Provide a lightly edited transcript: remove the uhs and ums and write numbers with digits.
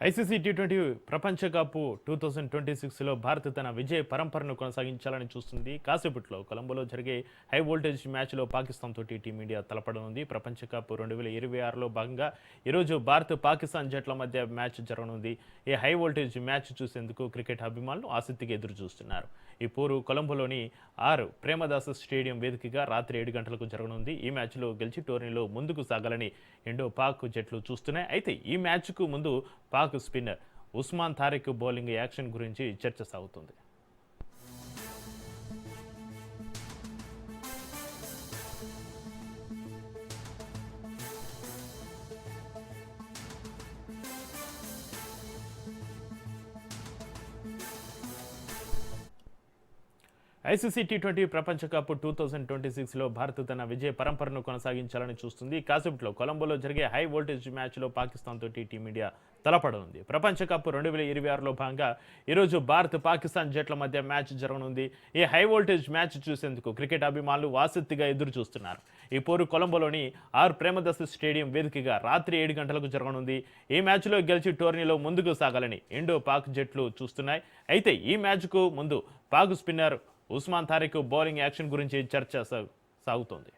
ICC టీ20 ప్రపంచ cup 2026లో భారత్ తన విజయ పరంపరను కొనసాగించాలని చూస్తుంది. కాసేపట్లో కొలంబోలో జరిగే హై వోల్టేజ్ మ్యాచ్లో పాకిస్తాన్ తోటి టీమిండియా తలపడనుంది. ప్రపంచ కప్ 2026లో భాగంగా ఈరోజు భారత్ పాకిస్తాన్ జట్ల మధ్య మ్యాచ్ జరగనుంది. ఈ హై వోల్టేజ్ మ్యాచ్ చూసేందుకు క్రికెట్ అభిమానులు ఆసక్తిగా ఎదురు చూస్తున్నారు. ఈ పోరు కొలంబోలోని ప్రేమదాస స్టేడియం వేదికగా రాత్రి 7 గంటలకు జరగనుంది. ఈ మ్యాచ్లో గెలిచి టోర్నీలో ముందుకు సాగాలని ఇండో పాక్ జట్లు చూస్తున్నాయి. అయితే ఈ మ్యాచ్కు ముందు Pak spinner Usman Tariq bowling action గురించి చర్చ సాగుతుంది. ఐసీసీ టీ20 ప్రపంచ కప్ 2026లో భారత్ తన విజయ పరంపరను కొనసాగించాలని చూస్తుంది. కాసేపట్లో కొలంబోలో జరిగే హై వోల్టేజ్ మ్యాచ్లో పాకిస్తాన్ తోటి టీమిండియా తలపడనుంది. ప్రపంచ కప్ 2026లో భాగంగా ఈరోజు భారత్ పాకిస్తాన్ జట్ల మధ్య మ్యాచ్ జరగనుంది. ఈ హై వోల్టేజ్ మ్యాచ్ చూసేందుకు క్రికెట్ అభిమానులు ఆసక్తిగా ఎదురు చూస్తున్నారు. ఈ పోరు కొలంబోలోని ప్రేమదాస స్టేడియం వేదికగా రాత్రి 7 గంటలకు జరగనుంది. ఈ మ్యాచ్లో గెలిచి టోర్నీలో ముందుకు సాగాలని ఇండో పాక్ జట్లు చూస్తున్నాయి. అయితే ఈ మ్యాచ్కు ముందు Pak spinner Usman Tariq bowling action గురించి చర్చ సాగుతోంది.